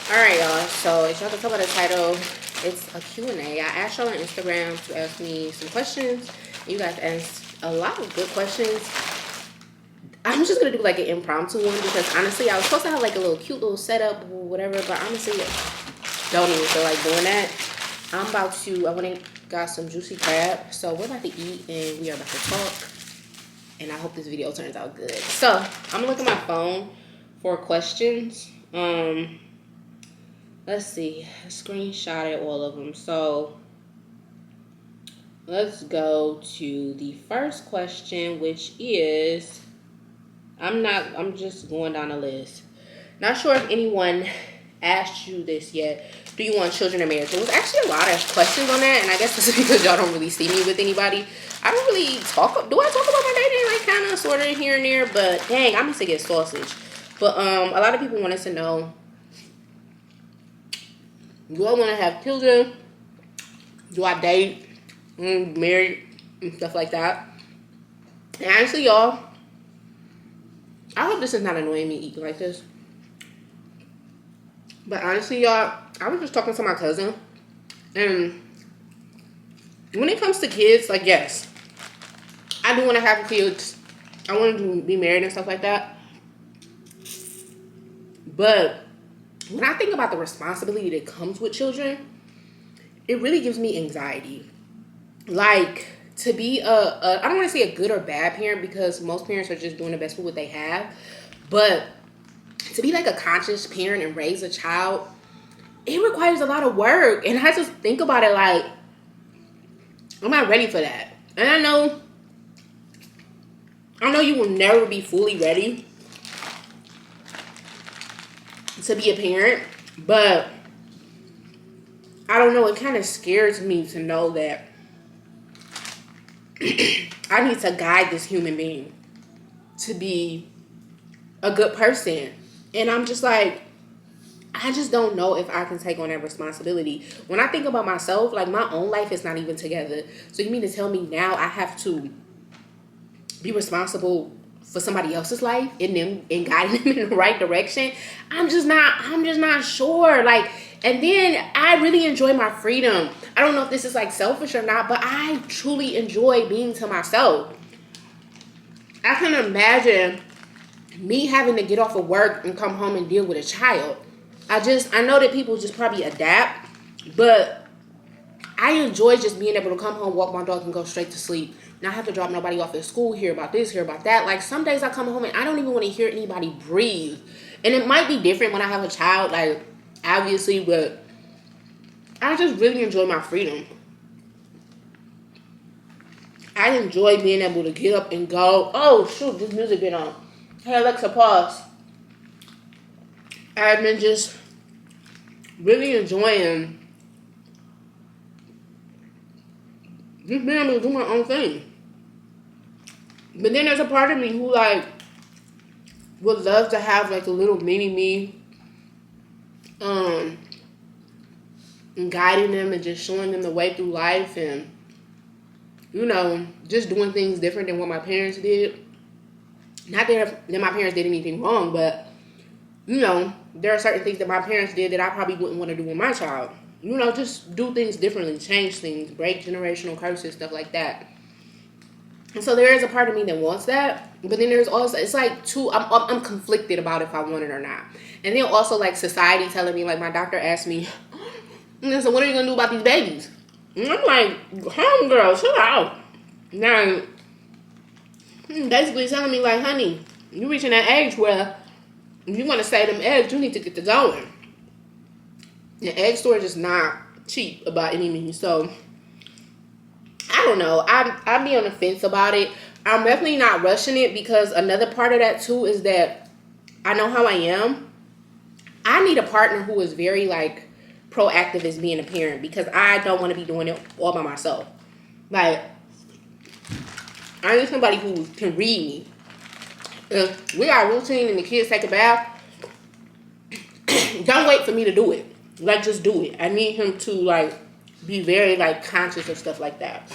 Alright, y'all. So, as y'all can tell by the title, it's a Q&A. I asked y'all on Instagram to ask me some questions. You guys asked a lot of good questions. I'm just going to do like an impromptu one because honestly, I was supposed to have like a little cute little setup or whatever, but honestly, don't even feel like doing that. I went and got some juicy crab. So, we're about to eat and we are about to talk. And I hope this video turns out good. So, I'm going to look at my phone for questions. Let's see. I screenshotted all of them. So let's go to the first question, which is I'm just going down the list. Not sure if anyone asked you this yet. Do you want children or marriage? There was actually a lot of questions on that, and I guess it's because y'all don't really see me with anybody. I don't really talk. Do I talk about my dating, like kind of, sort of here and there? But dang, I'm gonna get sausage. But a lot of people wanted to know. Do I want to have children? Do I date? Married? And stuff like that. And honestly, y'all, I hope this is not annoying me eating like this. But honestly, y'all, I was just talking to my cousin. And when it comes to kids, like, yes, I do want to have kids. I want to be married and stuff like that. But when I think about the responsibility that comes with children, it really gives me anxiety. Like, to be I don't want to say a good or bad parent because most parents are just doing the best with what they have. But to be like a conscious parent and raise a child, it requires a lot of work. And I just think about it like, I'm not ready for that. And I know you will never be fully ready to be a parent, but I don't know, it kind of scares me to know that I need to guide this human being to be a good person. And I'm just like, I just don't know if I can take on that responsibility. When I think about myself, like my own life is not even together. So you mean to tell me now I have to be responsible for somebody else's life and guiding them in the right direction? I'm just not sure. Like, and then I really enjoy my freedom. I don't know if this is like selfish or not, but I truly enjoy being to myself. I can imagine me having to get off of work and come home and deal with a child. I know that people just probably adapt, but I enjoy just being able to come home, walk my dog, and go straight to sleep. Not have to drop nobody off at school, hear about this, hear about that. Like, some days I come home and I don't even want to hear anybody breathe. And it might be different when I have a child, like, obviously, but I just really enjoy my freedom. I enjoy being able to get up and go. Oh, shoot, this music been on. Hey, Alexa, pause. I've been just really enjoying just being able to do my own thing. But then there's a part of me who, like, would love to have, like, a little mini-me, and guiding them and just showing them the way through life and, you know, just doing things different than what my parents did. Not that my parents did anything wrong, but, you know, there are certain things that my parents did that I probably wouldn't want to do with my child. You know, just do things differently, change things, break generational curses, stuff like that. And so there is a part of me that wants that, but then there's also, it's like I'm conflicted about if I want it or not. And then also, like, society telling me, like, my doctor asked me, so what are you going to do about these babies? And I'm like, homegirl, chill out. Now, basically telling me, like, honey, you reaching that age where if you want to save them eggs, you need to get to going. The egg storage is not cheap about any means, so I don't know. I'd be on the fence about it. I'm definitely not rushing it because another part of that too is that I know how I am. I need a partner who is very, like, proactive as being a parent because I don't want to be doing it all by myself. Like, I need somebody who can read me. If we got a routine and the kids take a bath, don't wait for me to do it. Like, just do it. I need him to, like, be very, like, conscious of stuff like that.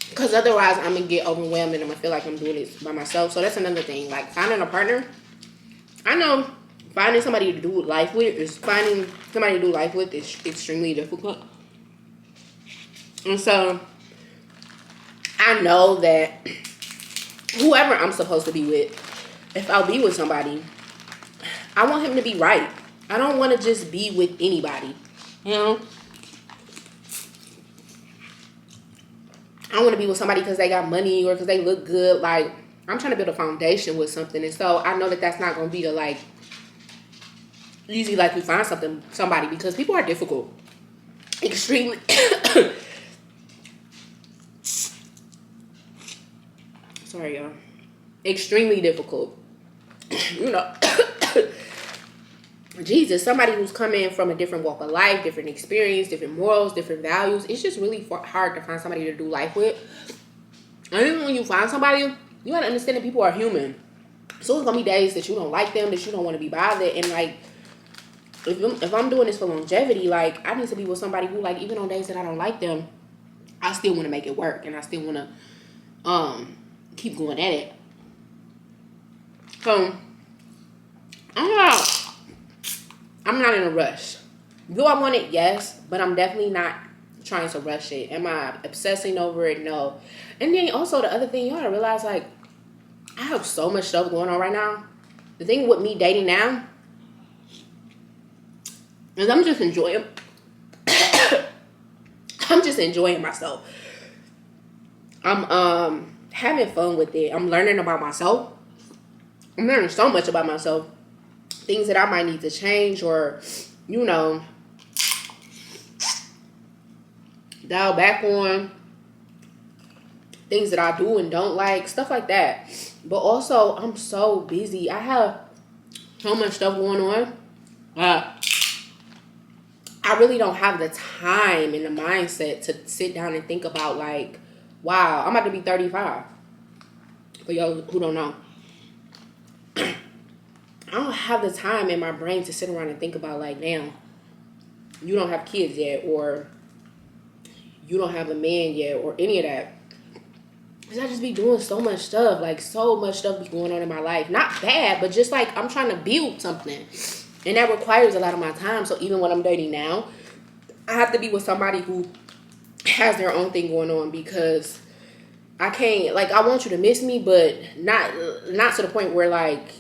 Because otherwise, I'm going to get overwhelmed and I'm going to feel like I'm doing it by myself. So that's another thing. Like, finding a partner. I know finding somebody to do life with is extremely difficult. And so I know that whoever I'm supposed to be with, if I'll be with somebody, I want him to be right. I don't want to just be with anybody. You know? I want to be with somebody because they got money or because they look good. Like, I'm trying to build a foundation with something. And so I know that that's not going to be the, like, easy, like, you find somebody, because people are difficult. Extremely. Sorry, y'all. Extremely difficult. You know. Jesus, somebody who's coming from a different walk of life, different experience, different morals, different values. It's just really hard to find somebody to do life with. And even when you find somebody, you gotta understand that people are human. So it's gonna be days that you don't like them, that you don't want to be bothered. And like, if I'm doing this for longevity, like, I need to be with somebody who, like, even on days that I don't like them, I still want to make it work, and I still want to keep going at it. So I'm not in a rush. Do I want it? Yes, but I'm definitely not trying to rush it. Am I obsessing over it? No. And then also the other thing, you gotta realize, like, I have so much stuff going on right now. The thing with me dating now is I'm just enjoying myself. I'm having fun with it. I'm learning about myself. I'm learning so much about myself. Things that I might need to change or, you know, dial back on. Things that I do and don't like. Stuff like that. But also, I'm so busy. I have so much stuff going on. I really don't have the time and the mindset to sit down and think about, like, wow, I'm about to be 35. For y'all who don't know. I don't have the time in my brain to sit around and think about, like, damn, you don't have kids yet, or you don't have a man yet, or any of that. Because I just be doing so much stuff. Like, so much stuff be going on in my life. Not bad, but just, like, I'm trying to build something. And that requires a lot of my time. So even when I'm dating now, I have to be with somebody who has their own thing going on, because I can't, like, I want you to miss me, but not to the point where, like,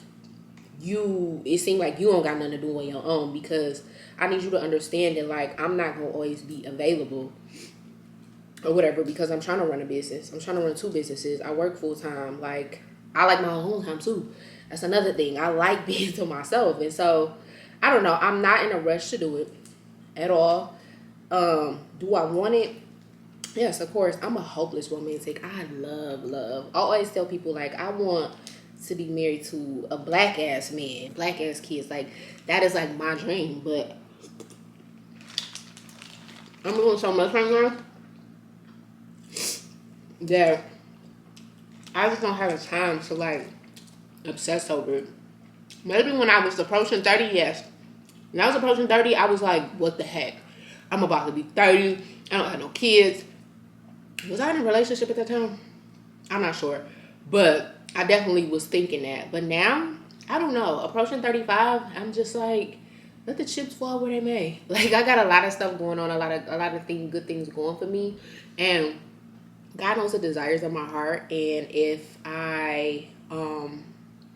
it seems like you don't got nothing to do on your own, because I need you to understand that, like, I'm not going to always be available or whatever, because I'm trying to run a business. I'm trying to run 2 businesses. I work full time. Like, I like my own time too. That's another thing. I like being to myself. And so, I don't know. I'm not in a rush to do it at all. Do I want it? Yes, of course. I'm a hopeless romantic. I love. I always tell people, like, I want to be married to a black ass man, black ass kids. Like, that is, like, my dream. But I'm doing so much right now that I just don't have the time to, like, obsess over it. Maybe when I was approaching 30, yes. When I was approaching 30, I was like, what the heck? I'm about to be 30. I don't have no kids. Was I in a relationship at that time? I'm not sure. But I definitely was thinking that. But now, I don't know. Approaching 35, I'm just like, let the chips fall where they may. Like, I got a lot of stuff going on, a lot of things, good things going for me. And God knows the desires of my heart. And if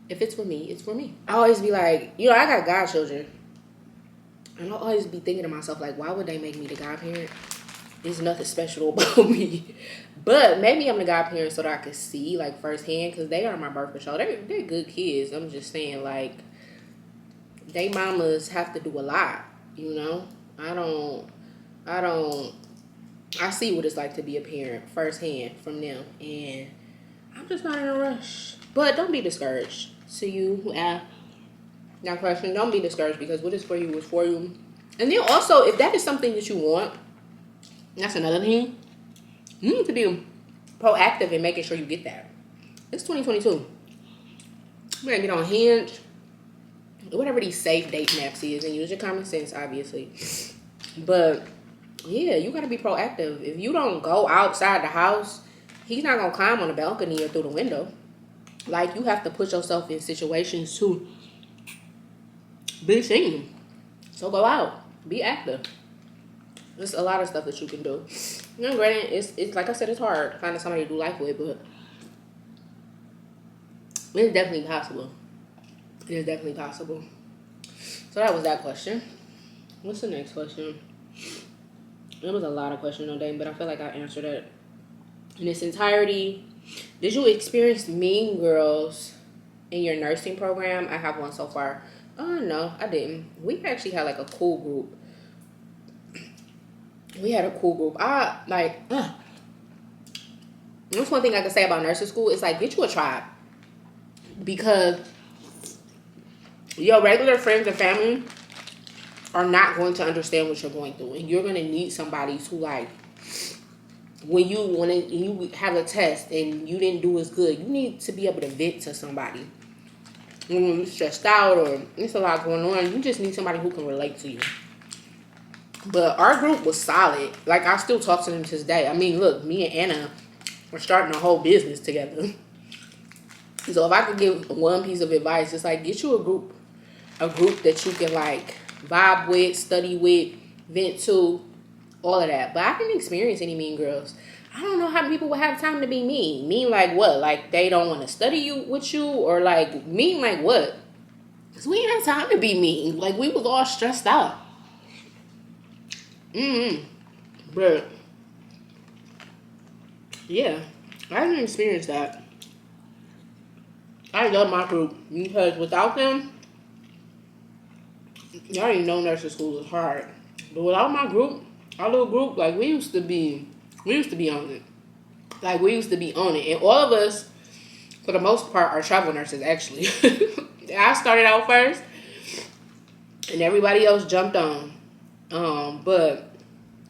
it's for me, it's for me. I always be like, you know, I got godchildren. And I'll always be thinking to myself, like, why would they make me the godparent? There's nothing special about me. But maybe I'm the godparent so that I can see, like, firsthand, because they are my birth control. They're good kids. I'm just saying, like, they mamas have to do a lot, you know? I see what it's like to be a parent firsthand from them. And I'm just not in a rush. But don't be discouraged. To you who ask that question, don't be discouraged, because what is for you is for you. And then also, if that is something that you want, that's another thing. You need to be proactive in making sure you get that. It's 2022. We're gonna get on Hinge, whatever these safe date maps is, and use your common sense, obviously. But yeah, you gotta be proactive. If you don't go outside the house, he's not gonna climb on the balcony or through the window. Like, you have to put yourself in situations to be seen. So go out, be active. There's a lot of stuff that you can do. You know, granted, it's like I said, it's hard to find somebody to do life with, but it's definitely possible. It is definitely possible. So that was that question. What's the next question? There was a lot of questions on dating, but I feel like I answered it in its entirety. Did you experience mean girls in your nursing program? I have one so far. Oh, no, I didn't. We actually had like a cool group. That's one thing I can say about nursing school. It's like, get you a tribe. Because your regular friends and family are not going to understand what you're going through. And you're going to need somebody who, like, when you have a test and you didn't do as good, you need to be able to vent to somebody. When you're stressed out or there's a lot going on, you just need somebody who can relate to you. But our group was solid. Like, I still talk to them to this day. I mean, look, me and Anna are starting a whole business together. So if I could give one piece of advice, it's like, get you a group that you can, like, vibe with, study with, vent to, all of that. But I didn't experience any mean girls. I don't know how people would have time to be mean. Mean like what? Like they don't want to study with you? Or like mean like what? Because we ain't have time to be mean. Like we was all stressed out. But yeah, I didn't experience that. I love my group because without them, y'all already know nursing school is hard. But without my group, our little group, like we used to be on it. Like we used to be on it. And all of us, for the most part, are travel nurses actually. I started out first and everybody else jumped on. But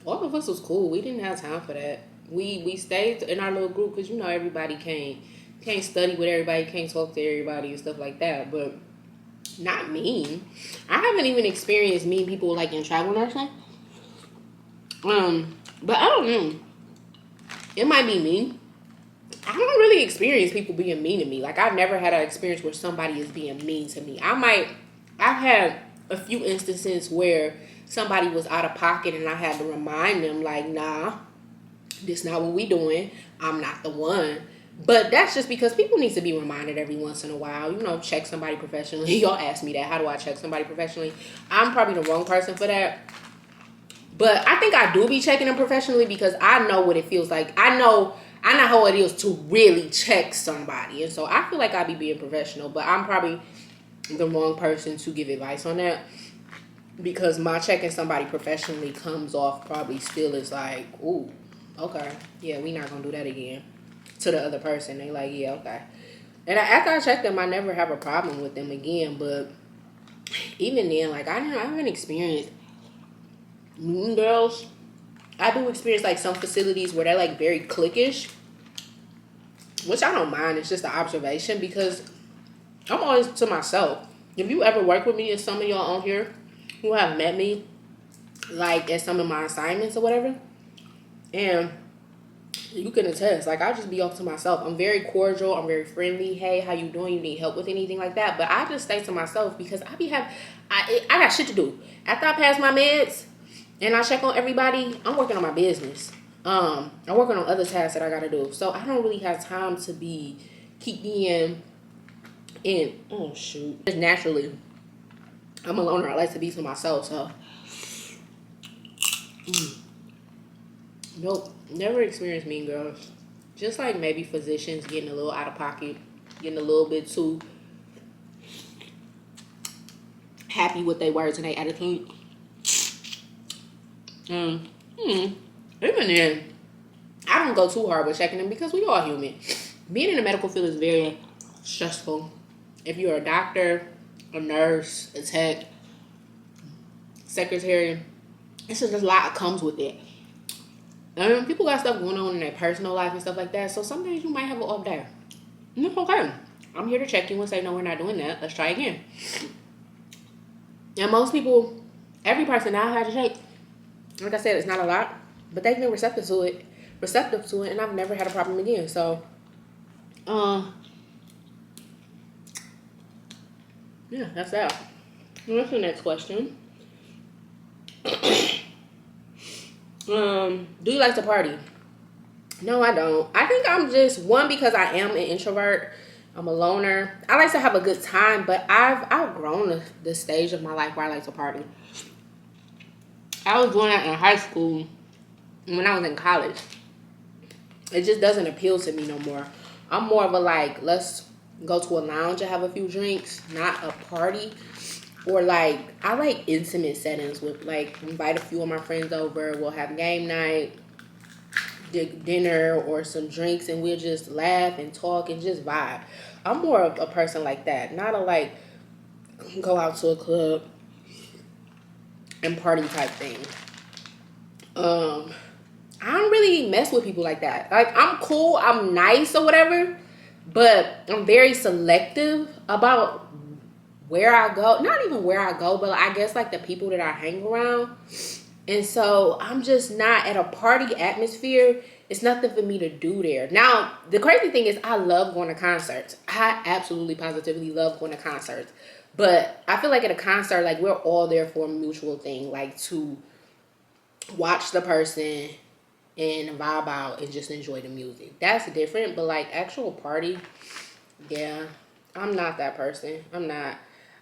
all of us was cool. We didn't have time for that. We stayed in our little group because, you know, everybody can't study with everybody, can't talk to everybody and stuff like that. But not mean. I haven't even experienced mean people like in travel nursing. But I don't know. It might be me. I don't really experience people being mean to me. Like I've never had an experience where somebody is being mean to me. I've had a few instances where somebody was out of pocket and I had to remind them like, nah, this not what we doing. I'm not the one. But that's just because people need to be reminded every once in a while. You know, check somebody professionally. Y'all ask me that. How do I check somebody professionally? I'm probably the wrong person for that. But I think I do be checking them professionally because I know what it feels like. I know how it is to really check somebody. And so I feel like I be being professional. But I'm probably the wrong person to give advice on that. Because my checking somebody professionally comes off probably still as like, ooh, okay. Yeah, we not going to do that again. To the other person. They like, yeah, okay. And after I check them, I never have a problem with them again. But even then, like, I haven't experienced mean girls. I do experience like some facilities where they're like very cliquish, which I don't mind. It's just an observation because I'm always to myself. If you ever work with me, and some of y'all on here who have met me, like at some of my assignments or whatever, and you can attest, like I just be off to myself. I'm very cordial. I'm very friendly. Hey, how you doing? You need help with anything like that? But I just stay to myself because I got shit to do. After I pass my meds and I check on everybody, I'm working on my business. I'm working on other tasks that I gotta do. So I don't really have time to keep being in. Oh shoot! Just naturally, I'm a loner. I like to be to myself. So, nope, never experienced mean girls. Just like maybe physicians getting a little out of pocket, getting a little bit too happy with their words and their attitude. Even then, I don't go too hard with checking them because we all human. Being in the medical field is very stressful. If you're a doctor, a nurse, a tech, secretary, it's just a lot that comes with it. People got stuff going on in their personal life and stuff like that, so some days you might have an off day. And it's okay. I'm here to check you and say, no, we're not doing that. Let's try again. And most people, every person I've had to check, like I said, it's not a lot, but they've been receptive to it, and I've never had a problem again. So, yeah, that's that. What's the next question? Do you like to party? No, I don't. I think I'm just one because I am an introvert. I'm a loner. I like to have a good time, but I've outgrown the stage of my life where I like to party. I was doing that in high school when I was in college. It just doesn't appeal to me no more. I'm more of a like, let's go to a lounge and have a few drinks, not a party. Or like, I like intimate settings with like invite a few of my friends over. We'll have game night, dinner, or some drinks, and we'll just laugh and talk and just vibe. I'm more of a person like that, not a like go out to a club and party type thing. I don't really mess with people like that. Like, I'm cool, I'm nice or whatever, but I'm very selective about where I go. Not even where I go, but I guess like the people that I hang around. And so I'm just not at a party atmosphere. It's nothing for me to do there. Now, the crazy thing is I love going to concerts. I absolutely positively love going to concerts. But I feel like at a concert, like we're all there for a mutual thing, like to watch the person and vibe out and just enjoy the music. That's different, but like actual party, yeah, I'm not that person. I'm not.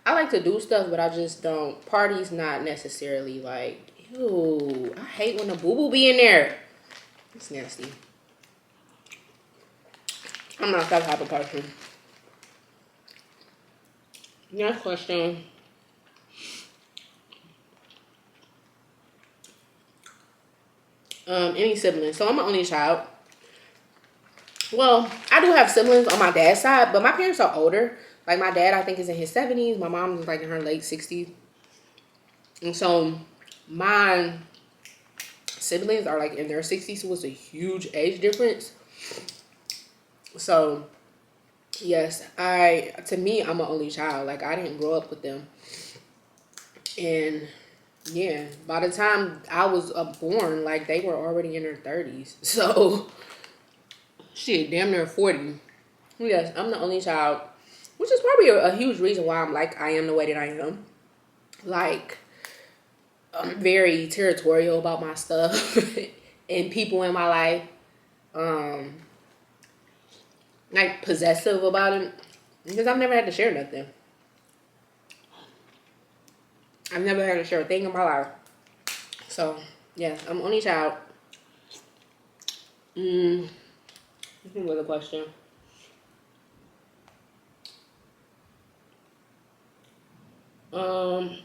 I like to do stuff, but I just don't. Party's not necessarily like, ew, I hate when the boo-boo be in there. It's nasty. I'm not that type of person. Next question. Any siblings? So I'm an only child. Well, I do have siblings on my dad's side, but my parents are older. Like my dad, I think, is in his 70s. My mom is like in her late 60s. And so my siblings are like in their 60s, so it's a huge age difference. So yes, to me, I'm an only child. Like I didn't grow up with them. And yeah, by the time I was born, like they were already in their 30s. So shit, damn near 40. Yes, I'm the only child, which is probably a huge reason why I'm like I am the way that I am. Like, I'm very territorial about my stuff and people in my life. Um, like possessive about it because I've never had to share nothing. I've never had to share a thing in my life. So yeah, I'm only child. Another question. Um,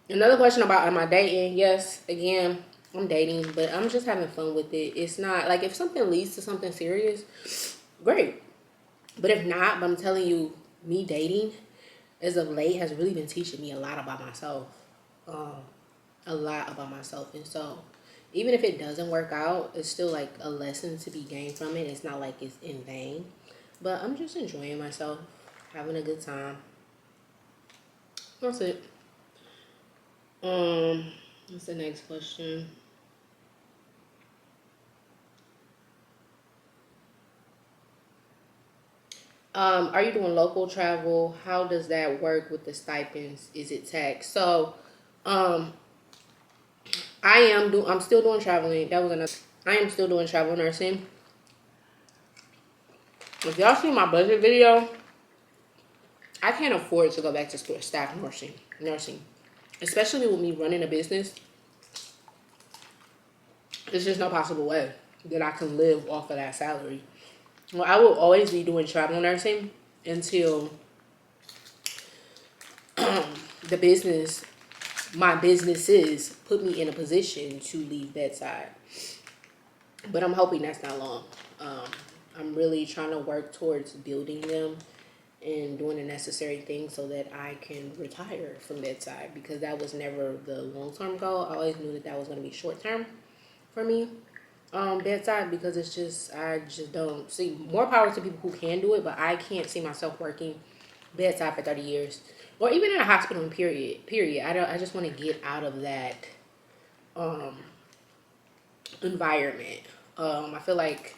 Another question about am I dating? Yes, again, I'm dating, but I'm just having fun with it. It's not like if something leads to something serious, great. But if not, but I'm telling you, me dating as of late has really been teaching me a lot about myself. Um, a lot about myself. And so even if it doesn't work out, it's still like a lesson to be gained from it. It's not like it's in vain. But I'm just enjoying myself, having a good time. That's it. What's the next question? Are you doing local travel? How does that work with the stipends? Is it taxed? So, um, I'm still doing traveling. That was another. I am still doing travel nursing. If y'all see my budget video, I can't afford to go back to staff nursing, especially with me running a business. There's just no possible way that I can live off of that salary. Well, I will always be doing travel nursing until the business, my businesses, put me in a position to leave bedside. But I'm hoping that's not long. Um, I'm really trying to work towards building them and doing the necessary things so that I can retire from bedside, because that was never the long-term goal. I always knew that that was going to be short-term for me, bedside, because I just don't see. More power to people who can do it, but I can't see myself working bedside for 30 years or even in a hospital. Period. I just want to get out of that um environment. I feel like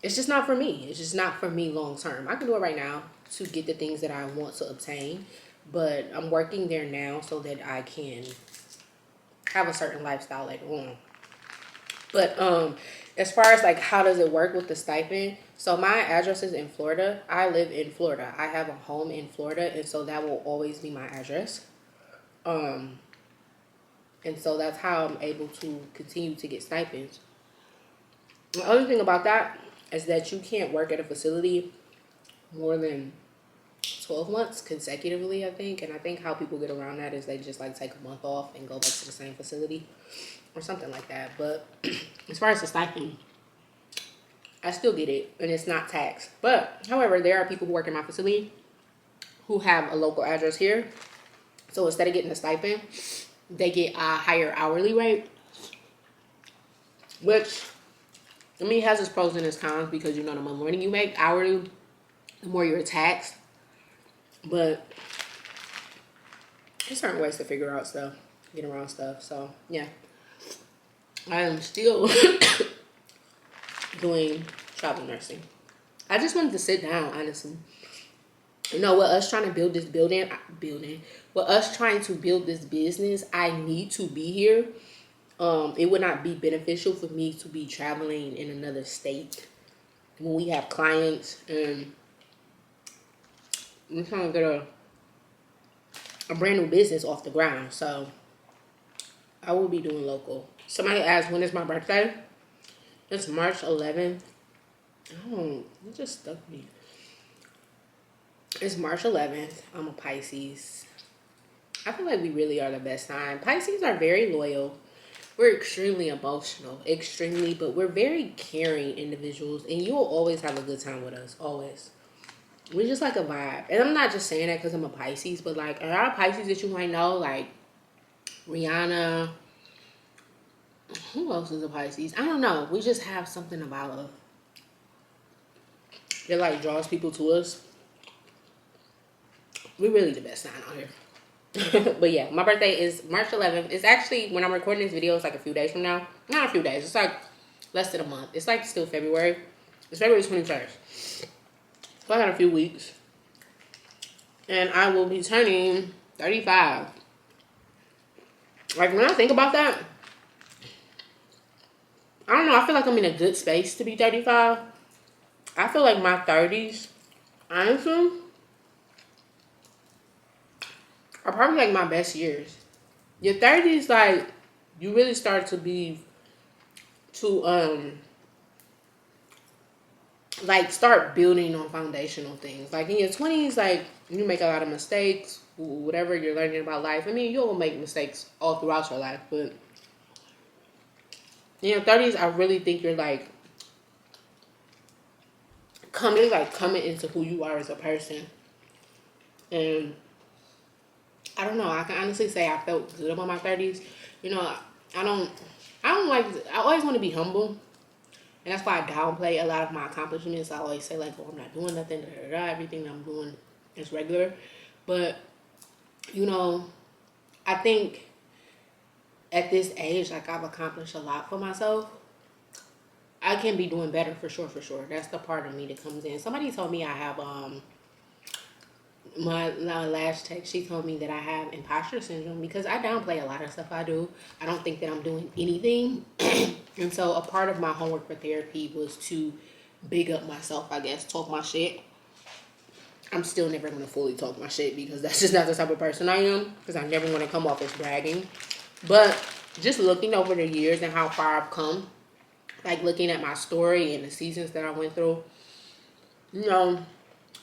it's just not for me. It's just not for me long term. I can do it right now, to get the things that I want to obtain. But I'm working there now so that I can have a certain lifestyle later on. But as far as like how does it work with the stipend? So my address is in Florida. I live in Florida. I have a home in Florida, and so that will always be my address. And so that's how I'm able to continue to get stipends. The other thing about that is that you can't work at a facility more than 12 months consecutively, I think. And I think how people get around that is they just like take a month off and go back to the same facility or something like that. But as far as the stipend, I still get it and it's not taxed. But however, there are people who work in my facility who have a local address here. So instead of getting a stipend, they get a higher hourly rate, which I mean, it has its pros and its cons because, you know, the more money you make hourly, the more you're taxed. But there's certain ways to figure out stuff, get around stuff. So, yeah. I am still doing travel nursing. I just wanted to sit down, honestly. You know, with us trying to build this with us trying to build this business, I need to be here. It would not be beneficial for me to be traveling in another state when we have clients and we're trying to get a brand new business off the ground. So I will be doing local. Somebody asked, when is my birthday? It's March 11th. Oh, it just stuck me. It's March 11th. I'm a Pisces. I feel like we really are the best sign. Pisces are very loyal. We're extremely emotional, but we're very caring individuals, and you will always have a good time with us, always. We're just like a vibe, and I'm not just saying that because I'm a Pisces, but like a lot of Pisces that you might know, like Rihanna, who else is a Pisces? I don't know. We just have something about us that like draws people to us. We're really the best sign out here. But yeah, my birthday is March 11th. It's actually, when I'm recording this video, it's like a few days from now. Not a few days. It's like less than a month. It's like still February. It's February 21st. So I got a few weeks. And I will be turning 35. Like, when I think about that, I don't know. I feel like I'm in a good space to be 35. I feel like my 30s, honestly, are probably like my best years. Your 30s, like, you really start to like start building on foundational things. Like in your 20s, like you make a lot of mistakes, whatever you're learning about life. I mean, you'll make mistakes all throughout your life, but in your 30s, I really think you're like coming into who you are as a person. And I don't know. I can honestly say I felt good about my 30s. You know, I don't like, I always want to be humble. And that's why I downplay a lot of my accomplishments. I always say like, oh, I'm not doing nothing, everything that I'm doing is regular. But, you know, I think at this age, like I've accomplished a lot for myself. I can be doing better for sure. That's the part of me that comes in. Somebody told me I have, my last text, she told me that I have imposter syndrome because I downplay a lot of stuff I do. I don't think that I'm doing anything. And so a part of my homework for therapy was to big up myself, I guess, talk my shit. I'm still never going to fully talk my shit because that's just not the type of person I am, because I never want to come off as bragging. But just looking over the years and how far I've come, like looking at my story and the seasons that I went through, you know,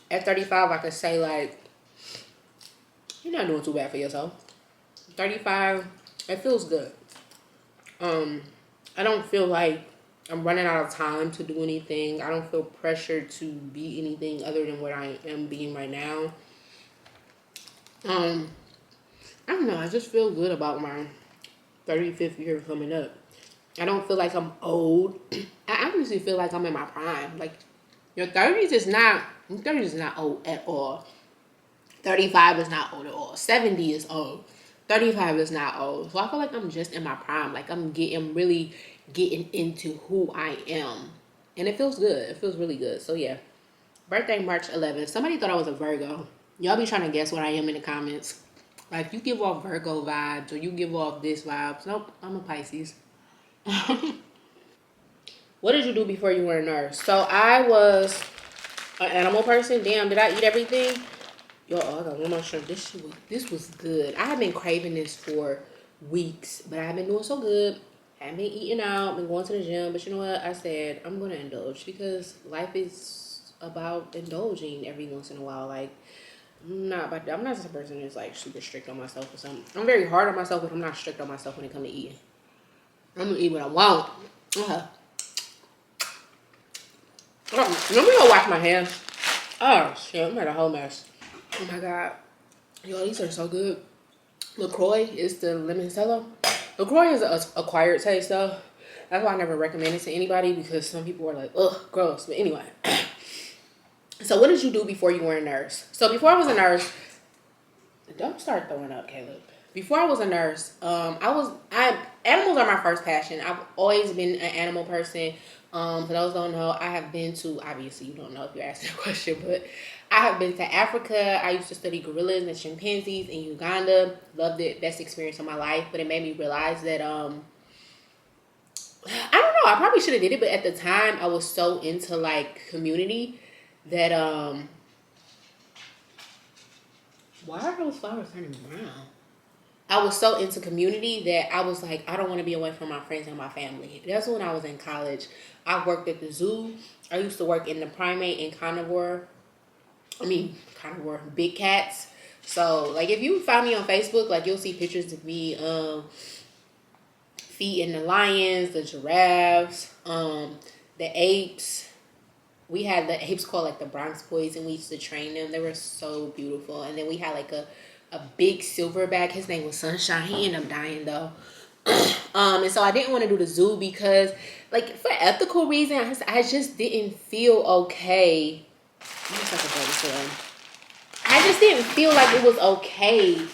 at 35, I could say, like, you're not doing too bad for yourself. 35, it feels good. I don't feel like I'm running out of time to do anything. I don't feel pressured to be anything other than what I am being right now. I don't know. I just feel good about my 35th year coming up. I don't feel like I'm old. I honestly feel like I'm in my prime. Like, your 30s is not old at all. 35 is not old at all. 70 is old. 35 is not old. So I feel like I'm just in my prime. Like I'm really getting into who I am. And it feels good. It feels really good. So yeah. Birthday March 11th. Somebody thought I was a Virgo. Y'all be trying to guess what I am in the comments. Like, you give off Virgo vibes or you give off this vibes. Nope, I'm a Pisces. What did you do before you were a nurse? So I was an animal person. Damn, did I eat everything? Yo, I got one more shrimp. This was good. I have been craving this for weeks, but I haven't been doing so good. I haven't been eating out, been going to the gym. But you know what? I said I'm gonna indulge because life is about indulging every once in a while. Like, I'm not just a person that's like super strict on myself or something. I'm very hard on myself, but I'm not strict on myself when it comes to eating. I'm gonna eat what I want. Let me go wash my hands. Oh shit, I'm at a whole mess. Oh my god. Yo, these are so good. LaCroix is the limoncello. LaCroix is an acquired taste though. That's why I never recommend it to anybody because some people are like, ugh, gross. But anyway. So what did you do before you were a nurse? So before I was a nurse, don't start throwing up, Caleb. Before I was a nurse, animals are my first passion. I've always been an animal person. For those who don't know, I have been to, obviously you don't know if you're asking a question, but I have been to Africa. I used to study gorillas and chimpanzees in Uganda. Loved it. Best experience of my life. But it made me realize that, I don't know, I probably should have did it, but at the time I was so into like community that, why are those flowers turning brown? I was so into community that I was like, I don't want to be away from my friends and my family. That's when I was in college. I worked at the zoo. I used to work in the primate and carnivore, big cats. So, like, if you find me on Facebook, like, you'll see pictures of me feeding the lions, the giraffes, the apes. We had the apes called, like, the Bronx Boys, and we used to train them. They were so beautiful. And then we had, like, a big silverback. His name was Sunshine. He ended up dying, though. And so I didn't want to do the zoo because, like, for ethical reasons, I just didn't feel okay. I just didn't feel like it was okay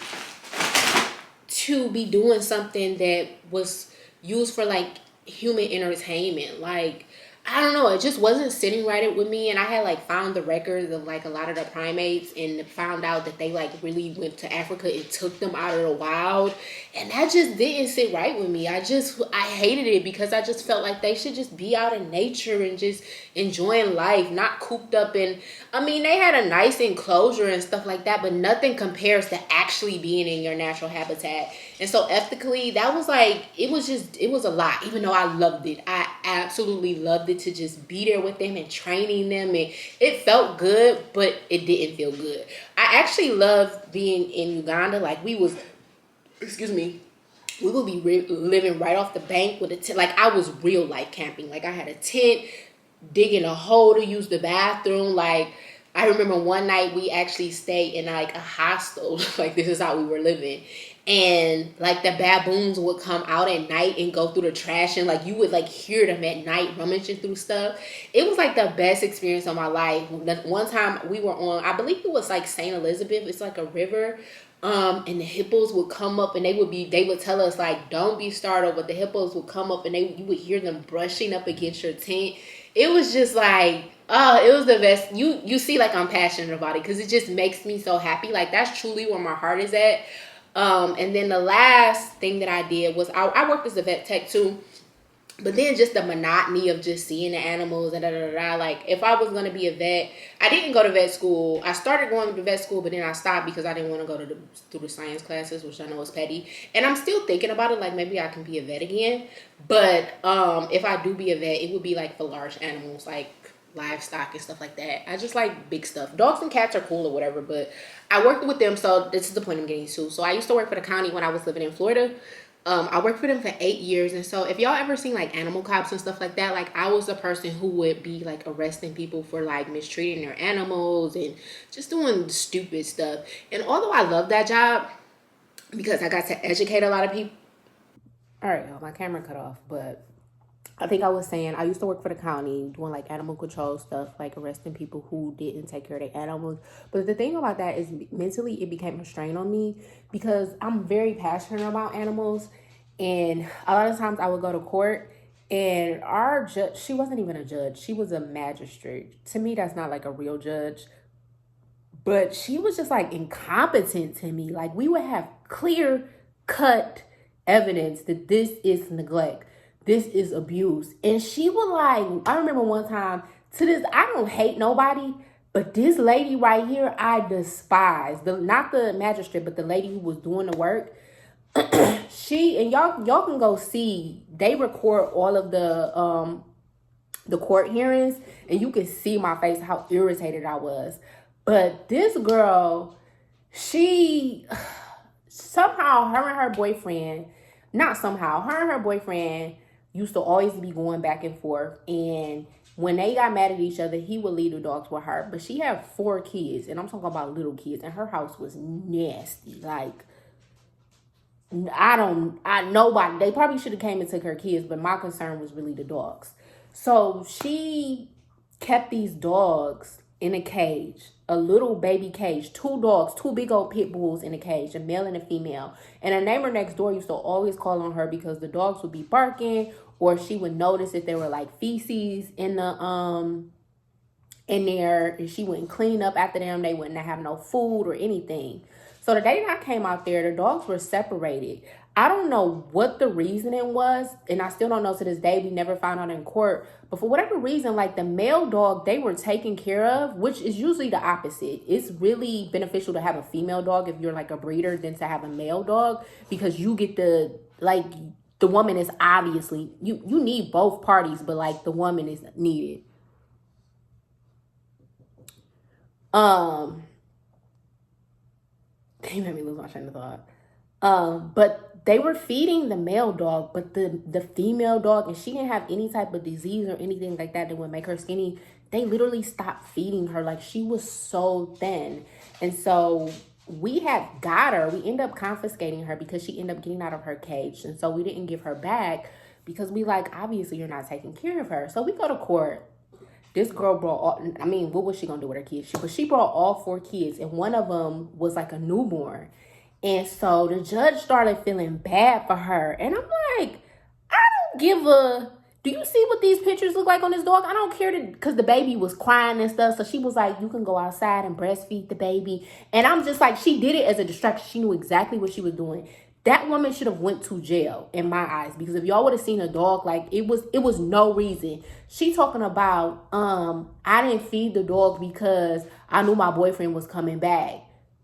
to be doing something that was used for like human entertainment. Like, I don't know, it just wasn't sitting right with me. And I had like found the records of like a lot of the primates and found out that they like really went to Africa and took them out of the wild. And that just didn't sit right with me. I hated it because I just felt like they should just be out in nature and just enjoying life, not cooped up in, they had a nice enclosure and stuff like that, but nothing compares to actually being in your natural habitat. And so ethically, that was like, it was a lot, even though I loved it. I absolutely loved it to just be there with them and training them. And it felt good, but it didn't feel good. I actually loved being in Uganda. Like, we would be living right off the bank with a tent. Like, I was real life camping. Like, I had a tent, digging a hole to use the bathroom. Like, I remember one night we actually stayed in like a hostel. Like, this is how we were living. And like the baboons would come out at night and go through the trash, and like you would like hear them at night rummaging through stuff. It was like the best experience of my life. One time we were on, I believe it was like St. Elizabeth. It's like a river. And the hippos would come up and they would tell us like, don't be startled, but the hippos would come up and you would hear them brushing up against your tent. It was just like, oh, it was the best. You see, like, I'm passionate about it because it just makes me so happy. Like, that's truly where my heart is at. And then the last thing that I did was I worked as a vet tech too. But then just the monotony of just seeing the animals and like, if I was going to be a vet, I didn't go to vet school. I started going to vet school, but then I stopped because I didn't want to go through the science classes, which I know is petty. And I'm still thinking about it, like maybe I can be a vet again. But if I do be a vet, it would be like for large animals, like livestock and stuff like that. I just like big stuff. Dogs and cats are cool or whatever, but I worked with them, so this is the point I'm getting to. So I used to work for the county when I was living in Florida. I worked for them for 8 years. And so if y'all ever seen like animal cops and stuff like that, like I was the person who would be like arresting people for like mistreating their animals and just doing stupid stuff. And although I love that job because I got to educate a lot of people. All right, y'all, my camera cut off, but I think I was saying I used to work for the county doing like animal control stuff, like arresting people who didn't take care of their animals. But the thing about that is mentally it became a strain on me because I'm very passionate about animals. And a lot of times I would go to court And our judge, she wasn't even a judge, she was a magistrate. To me, that's not like a real judge. But she was just like incompetent to me. Like, we would have clear cut evidence that this is neglect, this is abuse. And she would like, I remember one time, to this, I don't hate nobody, but this lady right here, I despise. Not the magistrate, but the lady who was doing the work. She, and y'all can go see, they record all of the court hearings, and you can see my face how irritated I was. But this girl, she somehow, her and her boyfriend, not somehow, her and her boyfriend used to always be going back and forth. And when they got mad at each other, he would leave the dogs with her. But she had 4 kids, and I'm talking about little kids, and her house was nasty. Like, nobody, they probably should have came and took her kids, but my concern was really the dogs. So she kept these dogs in a cage, a little baby cage, 2 dogs, 2 big old pit bulls in a cage, a male and a female. And a neighbor next door used to always call on her because the dogs would be barking, or she would notice if there were like feces in there, and she wouldn't clean up after them. They wouldn't have no food or anything. So the day that I came out there, the dogs were separated. I don't know what the reasoning was, and I still don't know to this day. We never found out in court. But for whatever reason, like, the male dog, they were taken care of, which is usually the opposite. It's really beneficial to have a female dog if you're like a breeder than to have a male dog, because you get the woman is obviously, you need both parties, but like the woman is needed. He made me lose my train of thought. But they were feeding the male dog, but the female dog, and she didn't have any type of disease or anything like that would make her skinny. They literally stopped feeding her. Like, she was so thin. And so we had got her. We ended up confiscating her because she ended up getting out of her cage. And so we didn't give her back because we like, obviously you're not taking care of her. So we go to court. This girl brought what was she going to do with her kids? She brought all 4 kids, and one of them was like a newborn. And so the judge started feeling bad for her. And I'm like, I don't give do you see what these pictures look like on this dog? I don't care, because the baby was crying and stuff. So she was like, you can go outside and breastfeed the baby. And I'm just like, she did it as a distraction. She knew exactly what she was doing. That woman should have went to jail in my eyes, because if y'all would have seen a dog, like, it was no reason. She talking about, I didn't feed the dog because I knew my boyfriend was coming back.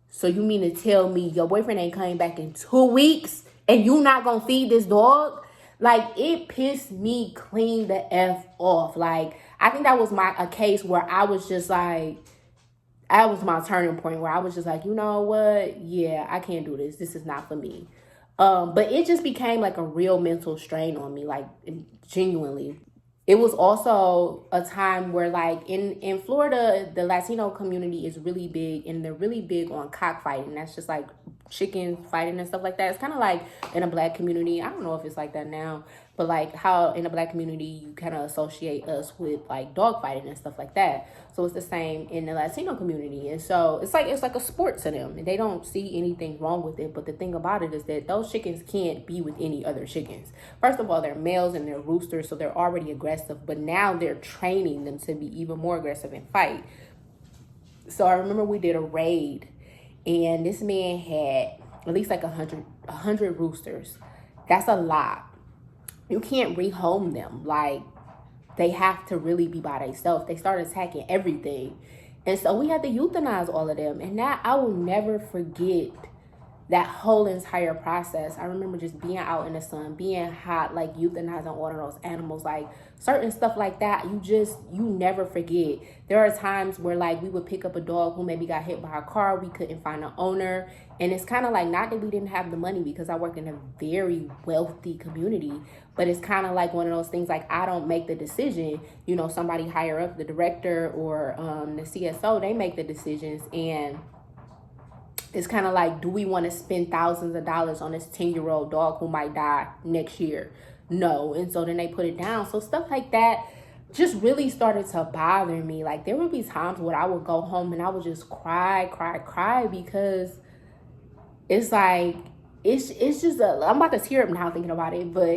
So you mean to tell me your boyfriend ain't coming back in 2 weeks and you not gonna feed this dog? Like, it pissed me clean the F off. Like, I think that was a case where I was just like, that was my turning point, where I was just like, you know what? Yeah, I can't do this. This is not for me. But it just became like a real mental strain on me, like, genuinely. It was also a time where, like, in Florida, the Latino community is really big, and they're really big on cockfighting. That's just like chicken fighting and stuff like that. It's kind of like in a Black community. I don't know if it's like that now, but like how in a Black community you kind of associate us with like dog fighting and stuff like that. So it's the same in the Latino community. And so it's like a sport to them, and they don't see anything wrong with it. But the thing about it is that those chickens can't be with any other chickens. First of all, they're males and they're roosters, so they're already aggressive, but now they're training them to be even more aggressive and fight. So I remember we did a raid, and this man had at least like 100 roosters. That's a lot. You can't rehome them. Like, they have to really be by themselves. They started attacking everything. And so we had to euthanize all of them. And that, I will never forget that whole entire process. I remember just being out in the sun, being hot, like euthanizing all of those animals, like certain stuff like that. You never forget. There are times where, like, we would pick up a dog who maybe got hit by a car. We couldn't find an owner. And it's kind of like, not that we didn't have the money, because I work in a very wealthy community, but it's kind of like one of those things, like, I don't make the decision. You know, somebody higher up, the director or the CSO, they make the decisions. And it's kind of like, do we want to spend thousands of dollars on this 10-year-old dog who might die next year? No. And so then they put it down. So stuff like that just really started to bother me. Like, there would be times where I would go home and I would just cry, because it's like, it's just I'm about to tear up now thinking about it, but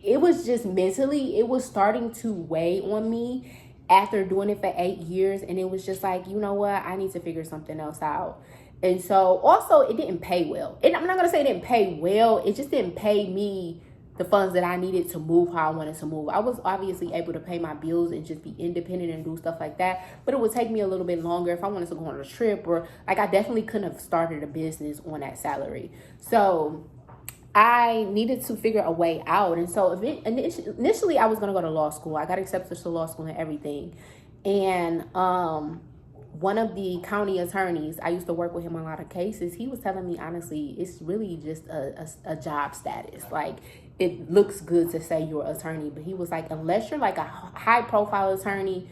it was just mentally, it was starting to weigh on me after doing it for 8 years, and it was just like, you know what, I need to figure something else out. And so also it didn't pay well. And I'm not gonna say it didn't pay well, it just didn't pay me the funds that I needed to move how I wanted to move. I was obviously able to pay my bills and just be independent and do stuff like that, but it would take me a little bit longer if I wanted to go on a trip, or like I definitely couldn't have started a business on that salary. So I needed to figure a way out. And so initially I was going to go to law school. I got accepted to law school and everything. And one of the county attorneys, I used to work with him on a lot of cases, he was telling me, honestly, it's really just a job status. Like, it looks good to say you're an attorney, but he was like, unless you're like a high profile attorney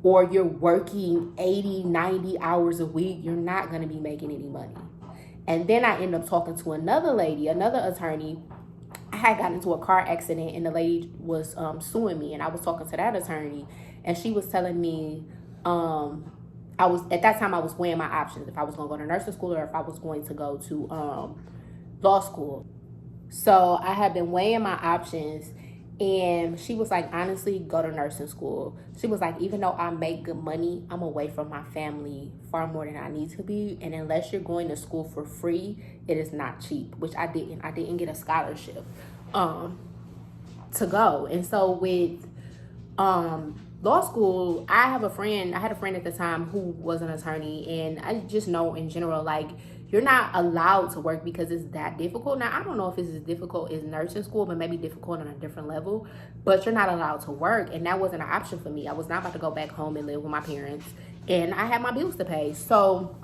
or you're working 80, 90 hours a week, you're not going to be making any money. And then I ended up talking to another lady, another attorney. I had gotten into a car accident and the lady was suing me, and I was talking to that attorney, and she was telling me, I was at that time I was weighing my options, if I was going to go to nursing school or if I was going to go to law school. So I had been weighing my options, and she was like, honestly, go to nursing school. She was like, even though I make good money, I'm away from my family far more than I need to be. And unless you're going to school for free, it is not cheap, which I didn't. I didn't get a scholarship to go. And so with law school, I had a friend at the time who was an attorney, and I just know in general, like, you're not allowed to work because it's that difficult. Now, I don't know if it's as difficult as nursing school, but maybe difficult on a different level, but you're not allowed to work, and that wasn't an option for me. I was not about to go back home and live with my parents, and I had my bills to pay. So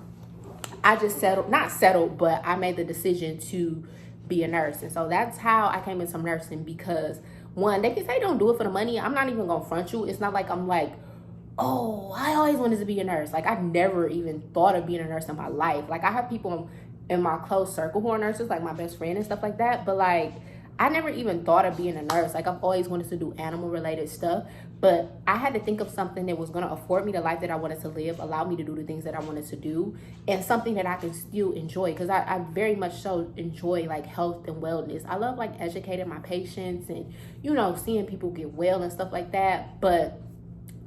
I just not settled, but I made the decision to be a nurse. And so that's how I came into nursing, because one, they can say don't do it for the money. I'm not even gonna front you. It's not like I'm like, oh, I always wanted to be a nurse. Like, I never even thought of being a nurse in my life. Like, I have people in my close circle who are nurses, like my best friend and stuff like that. But like, I never even thought of being a nurse. Like, I've always wanted to do animal related stuff, but I had to think of something that was going to afford me the life that I wanted to live, allow me to do the things that I wanted to do, and something that I can still enjoy. Because I very much so enjoy like health and wellness. I love like educating my patients and, you know, seeing people get well and stuff like that. But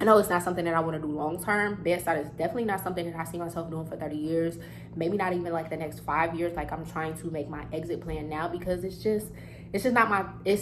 I know it's not something that I want to do long term. Bedside is definitely not something that I see myself doing for 30 years. Maybe not even like the next 5 years. Like, I'm trying to make my exit plan now, because it's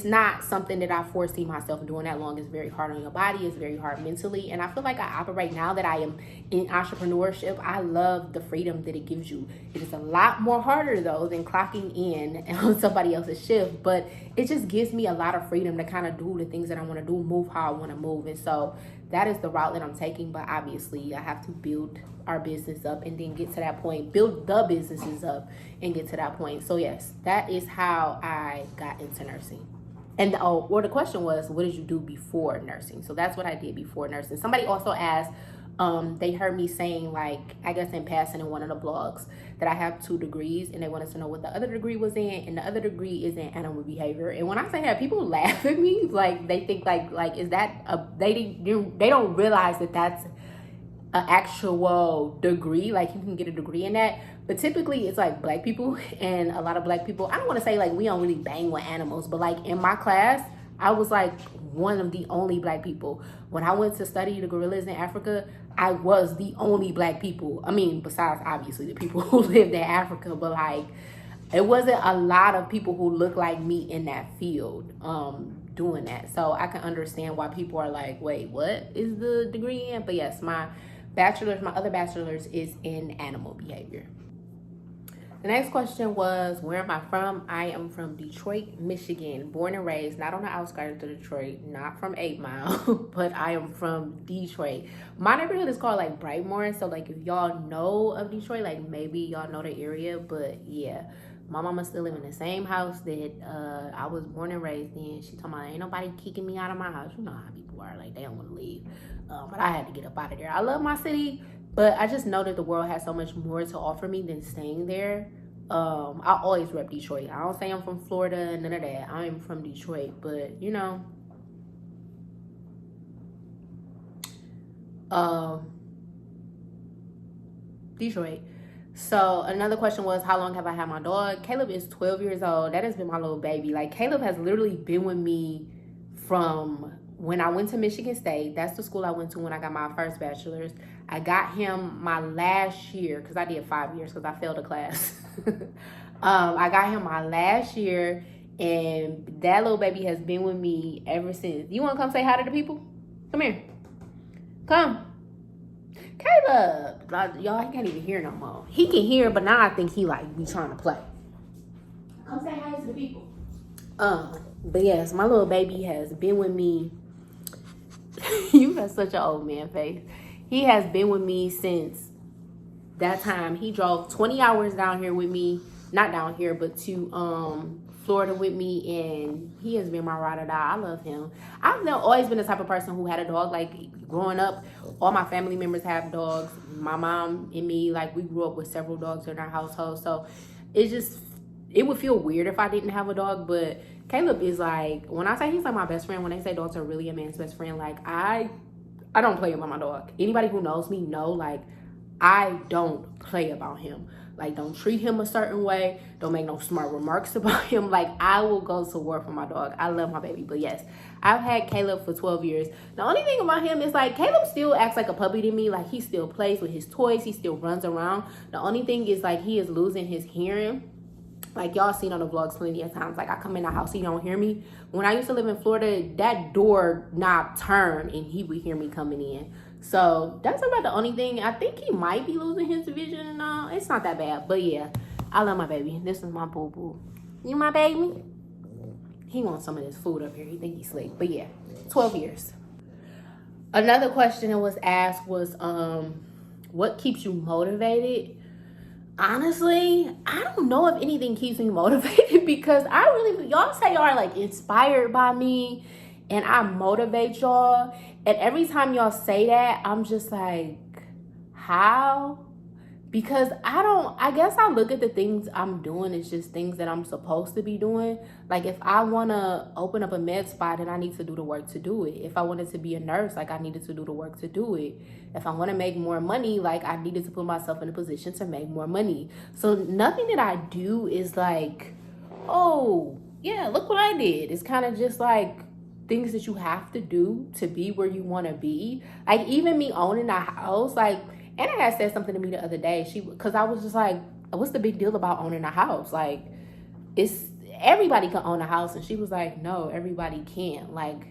not something that I foresee myself doing that long. It's very hard on your body. It's very hard mentally. And I feel like I operate now that I am in entrepreneurship. I love the freedom that it gives you. It is a lot more harder though than clocking in on somebody else's shift, but it just gives me a lot of freedom to kind of do the things that I want to do, move how I want to move. And so that is the route that I'm taking. But obviously I have to build our business up and then get to that point, build the businesses up and get to that point. So yes, that is how I got into nursing. And the question was, what did you do before nursing? So that's what I did before nursing. Somebody also asked, they heard me saying, like, I guess in passing in one of the blogs, that I have 2 degrees, and they wanted to know what the other degree was in, and the other degree is in animal behavior. And when I say that, people laugh at me, like they think like is that they don't realize that that's an actual degree. Like, you can get a degree in that, but typically it's like black people, and a lot of black people, I don't want to say like we don't really bang with animals, but like in my class I was like one of the only black people. When I went to study the gorillas in Africa, I was the only black people. I mean, besides obviously the people who lived in Africa, but like, it wasn't a lot of people who look like me in that field doing that. So I can understand why people are like, wait, what is the degree in? But yes, my other bachelor's is in animal behavior. The next question was, where am I from? I am from Detroit, Michigan, born and raised, not on the outskirts of Detroit, not from 8 Mile, but I am from Detroit. My neighborhood is called like Brightmore, so like if y'all know of Detroit, like maybe y'all know the area, but yeah. My mama still live in the same house that I was born and raised in. She told me, ain't nobody kicking me out of my house. You know how people are, like they don't want to leave. But I had to get up out of there. I love my city, but I just know that the world has so much more to offer me than staying there. I always rep Detroit. I don't say I'm from Florida, none of that. I'm from Detroit, but you know, Detroit. So another question was, how long have I had my dog? Caleb is 12 years old. That has been my little baby. Like, Caleb has literally been with me from when I went to Michigan State. That's the school I went to when I got my first bachelor's. I got him my last year because I did 5 years because I failed a class. I got him my last year, and that little baby has been with me ever since. You want to come say hi to the people? Come here. Come. Caleb. Y'all, he can't even hear no more. He can hear, but now I think he like be trying to play. Come say hi to the people. But yes, my little baby has been with me. You have such an old man face. He has been with me since that time. He drove 20 hours down here with me. Not down here, but to Florida with me, and he has been my ride or die. I love him. I've always been the type of person who had a dog. Like, growing up, all my family members have dogs. My mom and me, like, we grew up with several dogs in our household. So it would feel weird if I didn't have a dog. But Caleb is like, when I say he's like my best friend, when they say dogs are really a man's best friend, like, I don't play about my dog. Anybody who knows me know, like, I don't play about him. Like, don't treat him a certain way. Don't make no smart remarks about him. Like, I will go to war for my dog. I love my baby. But yes, I've had Caleb for 12 years. The only thing about him is, like, Caleb still acts like a puppy to me. Like, he still plays with his toys. He still runs around. The only thing is, like, he is losing his hearing. Like, y'all seen on the vlogs plenty of times. Like, I come in the house, he don't hear me. When I used to live in Florida, that door knob turned and he would hear me coming in. So that's about the only thing. I think he might be losing his vision and all. It's not that bad. But yeah, I love my baby. This is my boo-boo. You my baby? He wants some of this food up here. He think he's slick. But yeah, 12 years. Another question that was asked was, what keeps you motivated? Honestly, I don't know if anything keeps me motivated because y'all say y'all are like inspired by me and I motivate y'all. And every time y'all say that, I'm just like, how? Because I guess I look at the things I'm doing as just things that I'm supposed to be doing. Like, if I want to open up a med spa, then I need to do the work to do it. If I wanted to be a nurse, like, I needed to do the work to do it. If I want to make more money, like, I needed to put myself in a position to make more money. So nothing that I do is like, oh, yeah, look what I did. It's kind of just like things that you have to do to be where you want to be. Like, even me owning a house, like, Anna had said something to me the other day. Because I was just like, what's the big deal about owning a house? Like, everybody can own a house. And she was like, no, everybody can't. Like,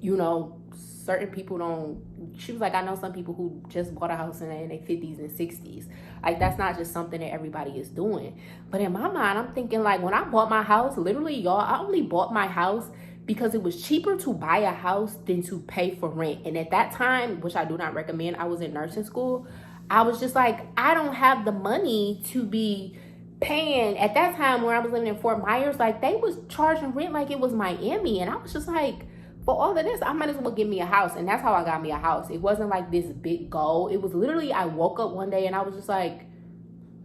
you know, certain people don't. She was like, I know some people who just bought a house in their 50s and 60s. Like, that's not just something that everybody is doing. But in my mind, I'm thinking, like, when I bought my house, literally, y'all, I only bought my house because it was cheaper to buy a house than to pay for rent. And at that time, which I do not recommend, I was in nursing school. I was just like, I don't have the money to be paying. At that time, where I was living in Fort Myers, like, they was charging rent like it was Miami. And I was just like, for all of this, I might as well get me a house. And that's how I got me a house. It wasn't like this big goal. It was literally, I woke up one day and I was just like,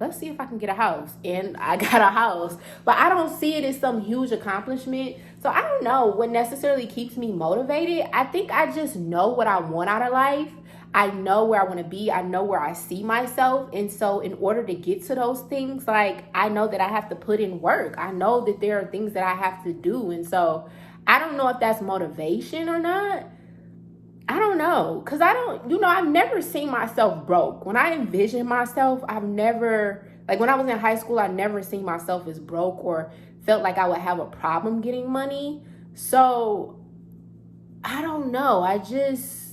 let's see if I can get a house. And I got a house. But I don't see it as some huge accomplishment. So I don't know what necessarily keeps me motivated. I think I just know what I want out of life. I know where I want to be. I know where I see myself. And so in order to get to those things, like, I know that I have to put in work. I know that there are things that I have to do. And so I don't know if that's motivation or not. I don't know. Because I've never seen myself broke. When I envision myself, I've never, like, when I was in high school, I never seen myself as broke or felt like I would have a problem getting money. So I don't know. I just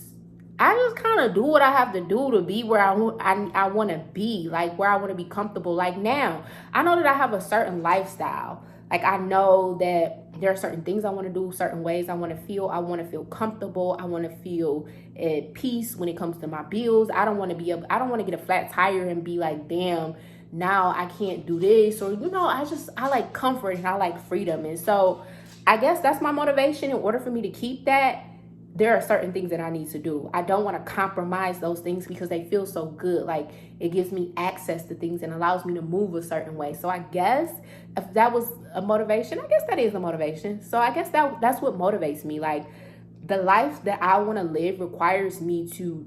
kind of do what I have to do to be where I want to be, like, where I want to be comfortable. Like, now, I know that I have a certain lifestyle. Like, I know that there are certain things I want to do, certain ways I want to feel. I want to feel comfortable. I want to feel at peace when it comes to my bills. I don't want to get a flat tire and be like, damn, now I can't do this. Or, I like comfort and I like freedom. And so I guess that's my motivation. In order for me to keep that, there are certain things that I need to do. I don't want to compromise those things because they feel so good. Like, it gives me access to things and allows me to move a certain way. So I guess if that was a motivation, I guess that is a motivation. So I guess that's what motivates me. Like, the life that I want to live requires me to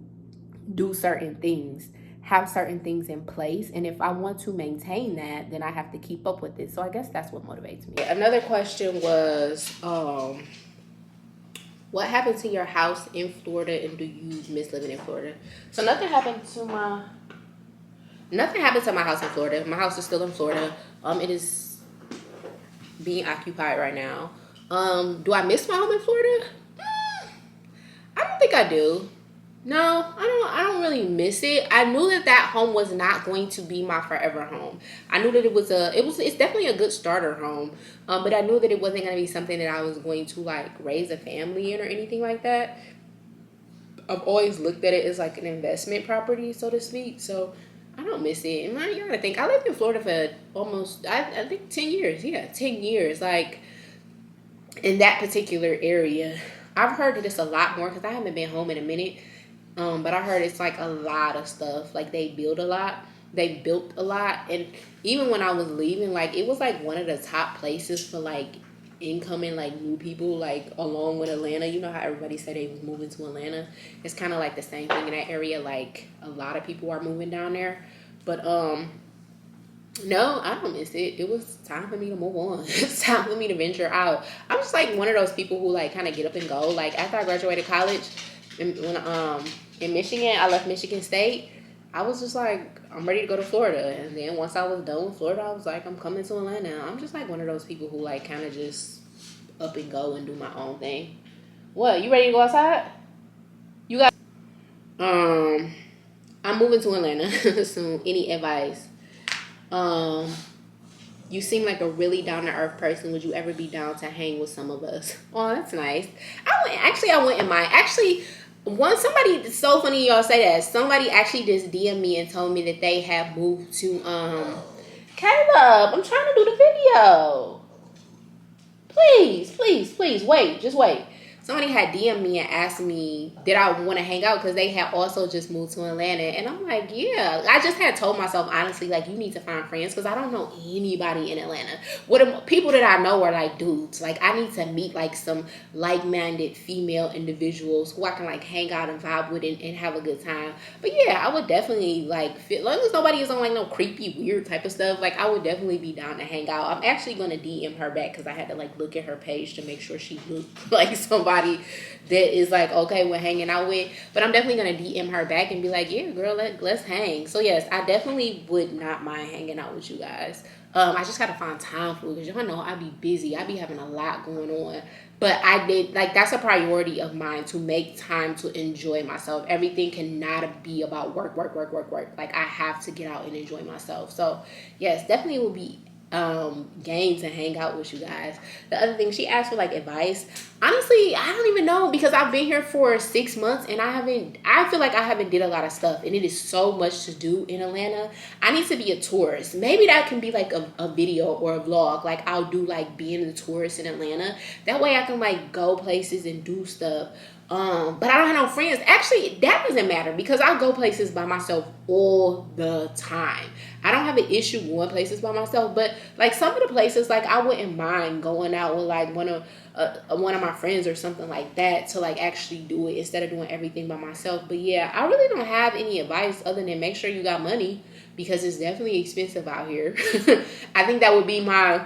do certain things, have certain things in place, and if I want to maintain that, then I have to keep up with it. So I guess that's what motivates me. Another question was, what happened to your house in Florida, and do you miss living in Florida? So nothing happened to my house in Florida. My house is still in Florida. It is being occupied right now. Do I miss my home in Florida? I don't think I do. No, I don't really miss it. I knew that home was not going to be my forever home. I knew that it's definitely a good starter home. But I knew that it wasn't going to be something that I was going to like raise a family in or anything like that. I've always looked at it as like an investment property, so to speak. So I don't miss it. And you gotta think, I lived in Florida for almost, I think 10 years. Yeah, 10 years. Like, in that particular area. I've heard that it's a lot more because I haven't been home in a minute. But I heard it's like a lot of stuff. Like they built a lot. And even when I was leaving, like it was like one of the top places for like incoming like new people, like along with Atlanta. You know how everybody said they was moving to Atlanta? It's kind of like the same thing in that area. Like a lot of people are moving down there. But no, I don't miss it. It was time for me to move on. It's time for me to venture out. I'm just like one of those people who like kind of get up and go. Like after I graduated college, in Michigan, I left Michigan State. I was just like, I'm ready to go to Florida. And then once I was done with Florida, I was like, I'm coming to Atlanta. I'm just like one of those people who like kind of just up and go and do my own thing. What? You ready to go outside? You got. I'm moving to Atlanta soon. Any advice? You seem like a really down to earth person. Would you ever be down to hang with some of us? Oh, that's nice. I wouldn't mind. Actually, somebody, it's so funny y'all say that. Somebody actually just DM'd me and told me that they have moved to Caleb, I'm trying to do the video. Please, wait, just wait. Somebody had DM'd me and asked me, did I want to hang out? Because they had also just moved to Atlanta. And I'm like, yeah. I just had told myself, honestly, like, you need to find friends. Because I don't know anybody in Atlanta. People that I know are, like, dudes. Like, I need to meet, like, some like-minded female individuals who I can, like, hang out and vibe with and have a good time. But, yeah, I would definitely, like, as long as nobody is on, like, no creepy, weird type of stuff, like, I would definitely be down to hang out. I'm actually going to DM her back because I had to, like, look at her page to make sure she looked like somebody that is like okay with hanging out with. But I'm definitely gonna DM her back and be like, yeah girl, let's hang. So yes, I definitely would not mind hanging out with you guys. I just gotta find time for it because y'all know I be busy. I be having a lot going on. But I did, like, that's a priority of mine to make time to enjoy myself. Everything cannot be about work. Like, I have to get out and enjoy myself. So yes, definitely will be game to hang out with you guys. The other thing, she asked for like advice. Honestly, I don't even know because I've been here for 6 months and I feel like I haven't did a lot of stuff and it is so much to do in Atlanta. I need to be a tourist. Maybe that can be like a video or a vlog. Like I'll do like being a tourist in Atlanta. That way I can like go places and do stuff. But I don't have no friends. Actually, that doesn't matter because I go places by myself all the time. I don't have an issue going places by myself, but like some of the places, like I wouldn't mind going out with like one of my friends or something like that to like actually do it instead of doing everything by myself. But yeah, I really don't have any advice other than make sure you got money because it's definitely expensive out here. I think that would be my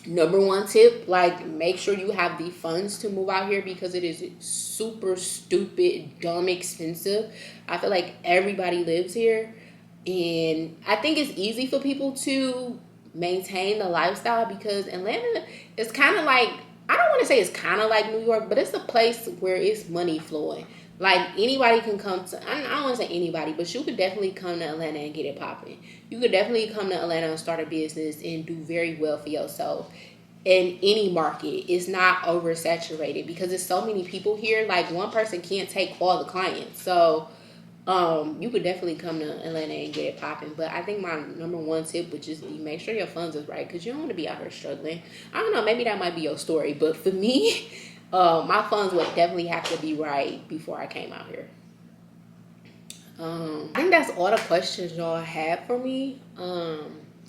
number one tip. Like, make sure you have the funds to move out here because it is super stupid, dumb expensive. I feel like everybody lives here, and I think it's easy for people to maintain the lifestyle because Atlanta is kind of like, I don't want to say it's kind of like New York, but it's a place where it's money flowing. Like, anybody can come to, I don't want to say anybody, but you could definitely come to Atlanta and get it popping. You could definitely come to Atlanta and start a business and do very well for yourself in any market. It's not oversaturated because there's so many people here. Like, one person can't take all the clients. So, you could definitely come to Atlanta and get it popping. But I think my number one tip would just be make sure your funds is right because you don't want to be out here struggling. I don't know, maybe that might be your story, but for me, my funds would definitely have to be right before I came out here. I think that's all the questions y'all have for me.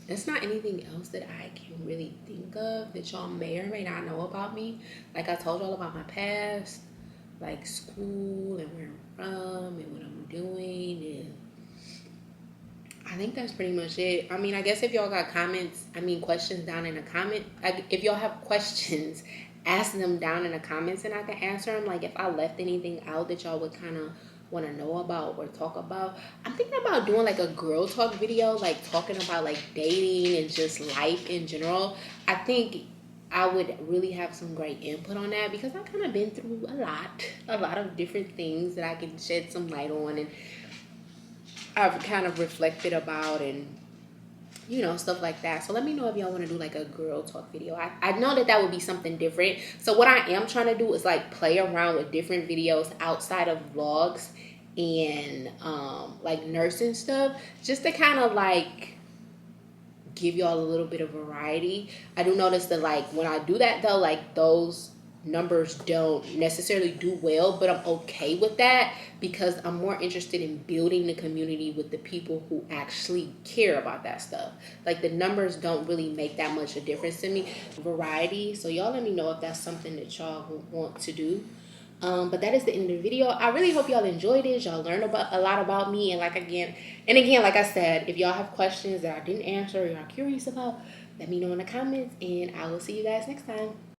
There's not anything else that I can really think of that y'all may or may not know about me. Like I told y'all about my past, like school and where I'm from and what I'm doing, and I think that's pretty much it. I mean, I guess if y'all got questions down in the comment, if y'all have questions, ask them down in the comments and I can answer them. Like if I left anything out that y'all would kind of want to know about or talk about. I'm thinking about doing like a girl talk video, like talking about like dating and just life in general. I think I would really have some great input on that because I've kind of been through a lot of different things that I can shed some light on, and I've kind of reflected about, and stuff like that. So let me know if y'all want to do like a girl talk video. I know that would be something different. So what I am trying to do is like play around with different videos outside of vlogs and like nursing stuff, just to kind of like give y'all a little bit of variety. I do notice that like when I do that though, like those numbers don't necessarily do well, but I'm okay with that because I'm more interested in building the community with the people who actually care about that stuff. Like the numbers don't really make that much a difference to me. Variety. So y'all let me know if that's something that y'all want to do. But that is the end of the video. I really hope y'all enjoyed it. Y'all learned about a lot about me, and again, like I said, if y'all have questions that I didn't answer or y'all curious about, let me know in the comments, and I will see you guys next time.